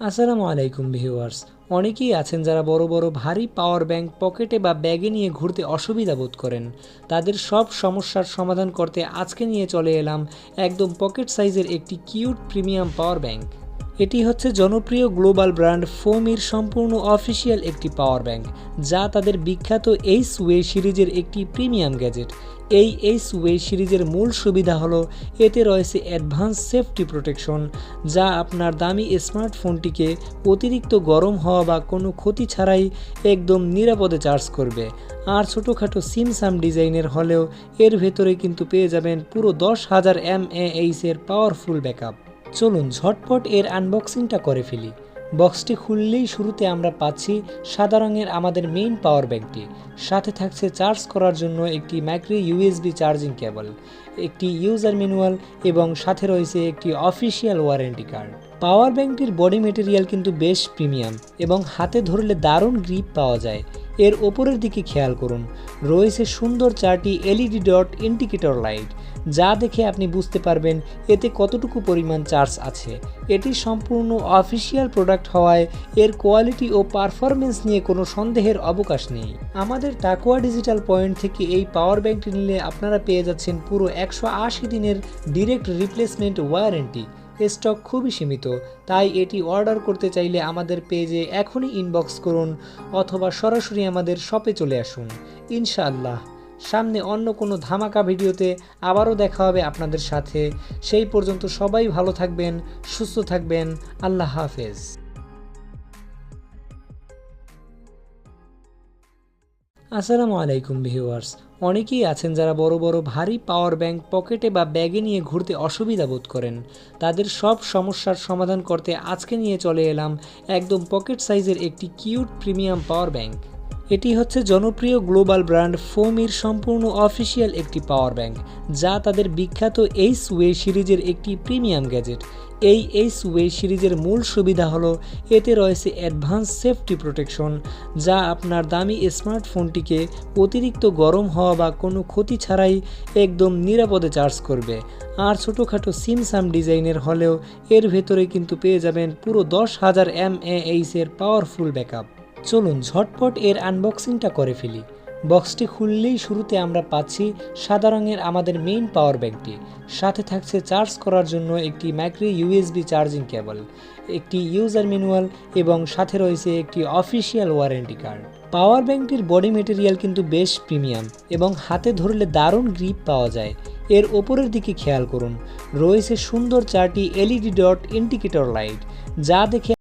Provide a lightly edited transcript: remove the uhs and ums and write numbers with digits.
আসসালামু আলাইকুম ভিউয়ার্স। অনেকেই আছেন যারা বড় বড় ভারী পাওয়ার ব্যাংক পকেটে বা ব্যাগে নিয়ে ঘুরতে অসুবিধা বোধ করেন। তাদের সব সমস্যার সমাধান করতে আজকে নিয়ে চলে এলাম একদম পকেট সাইজের একটি কিউট প্রিমিয়াম পাওয়ার ব্যাংক। এটি হচ্ছে জনপ্রিয় গ্লোবাল ব্র্যান্ড ফোমির সম্পূর্ণ অফিসিয়াল একটি পাওয়ার ব্যাংক, যা তাদের বিখ্যাত এইচ ওয়ে সিরিজের একটি প্রিমিয়াম গ্যাজেট। এই এইচ ওয়ে সিরিজের মূল সুবিধা হলো এতে রয়েছে অ্যাডভান্স সেফটি প্রোটেকশন, যা আপনার দামি স্মার্টফোনটিকে অতিরিক্ত গরম হওয়া বা কোনো ক্ষতি ছাড়াই একদম নিরাপদে চার্জ করবে। আর ছোটোখাটো সিমসাম ডিজাইনের হলেও এর ভেতরে কিন্তু পেয়ে যাবেন পুরো 10,000 mAh-এর পাওয়ারফুল ব্যাকআপ। চলুন ঝটপট এর আনবক্সিংটা করে ফেলি। বক্সটি খুললেই শুরুতে আমরা পাচ্ছি সাদা রঙের আমাদের মেইন পাওয়ার ব্যাংকটি। সাথে থাকছে চার্জ করার জন্য একটি মাইক্রো ইউএসবি চার্জিং কেবল, একটি ইউজার ম্যানুয়াল এবং সাথে রয়েছে একটি অফিসিয়াল ওয়ারেন্টি কার্ড। পাওয়ার ব্যাংকটির বডি মেটেরিয়াল কিন্তু বেশ প্রিমিয়াম এবং হাতে ধরলে দারুণ গ্রিপ পাওয়া যায়। এর ওপরের দিকে খেয়াল করুন, রয়েছে সুন্দর 4টি এলইডি ডট ইন্ডিকেটর লাইট, যা দেখে আপনি বুঝতে পারবেন এতে কতটুকু পরিমাণ চার্জ আছে। এটি সম্পূর্ণ অফিসিয়াল প্রোডাক্ট হওয়ায় এর কোয়ালিটি ও পারফরমেন্স নিয়ে কোনো সন্দেহের অবকাশ নেই। আমাদের তাকওয়া ডিজিটাল পয়েন্ট থেকে এই পাওয়ার ব্যাংকটি নিলে আপনারা পেয়ে যাচ্ছেন পুরো 180 দিনের ডিরেক্ট রিপ্লেসমেন্ট ওয়ারেন্টি। স্টক খুবই সীমিত, তাই এটি অর্ডার করতে চাইলে আমাদের পেজে এখনই ইনবক্স করুন অথবা সরাসরি আমাদের শপে চলে আসুন। ইনশাআল্লাহ সামনে অন্য কোনো ধামাকা ভিডিওতে আবারও দেখা হবে আপনাদের সাথে। সেই পর্যন্ত সবাই ভালো থাকবেন, সুস্থ থাকবেন। আল্লাহ হাফেজ। আসসালামু আলাইকুম ভিউয়ার্স। অনেকেই আছেন যারা বড় বড় ভারী পাওয়ার ব্যাংক পকেটে বা ব্যাগে নিয়ে ঘুরতে অসুবিধা বোধ করেন। তাদের সব সমস্যার সমাধান করতে আজকে নিয়ে চলে এলাম একদম পকেট সাইজের একটি কিউট প্রিমিয়াম পাওয়ার ব্যাংক। এটি হচ্ছে জনপ্রিয় গ্লোবাল ব্র্যান্ড ফোমির সম্পূর্ণ অফিসিয়াল একটি পাওয়ার ব্যাংক, যা তাদের বিখ্যাত এইচ ওয়ে সিরিজের একটি প্রিমিয়াম গ্যাজেট। এই এইচ ওয়ে সিরিজের মূল সুবিধা হলো এতে রয়েছে অ্যাডভান্স সেফটি প্রোটেকশন, যা আপনার দামি স্মার্টফোনটিকে অতিরিক্ত গরম হওয়া বা কোনো ক্ষতি ছাড়াই একদম নিরাপদে চার্জ করবে। আর ছোটোখাটো সিমসাম ডিজাইনের হলেও এর ভেতরে কিন্তু পেয়ে যাবেন পুরো 10,000 mAh-এর পাওয়ারফুল ব্যাকআপ। চলুন ঝটপট এর আনবক্সিংটা করে ফেলি। বক্সটি খুললেই শুরুতে আমরা পাচ্ছি সাদা রঙের আমাদের মেইন পাওয়ার ব্যাংকটি। সাথে থাকছে চার্জ করার জন্য একটি মাইক্রো ইউএসবি চার্জিং কেবল, একটি ইউজার ম্যানুয়াল এবং সাথে রয়েছে একটি অফিসিয়াল ওয়ারেন্টি কার্ড। পাওয়ার ব্যাংকটির বডি মেটেরিয়াল কিন্তু বেশ প্রিমিয়াম এবং হাতে ধরলে দারুণ গ্রিপ পাওয়া যায়। এর ওপরের দিকে খেয়াল করুন, রয়েছে সুন্দর 4টি এলইডি ডট ইন্ডিকেটর লাইট, যা দেখে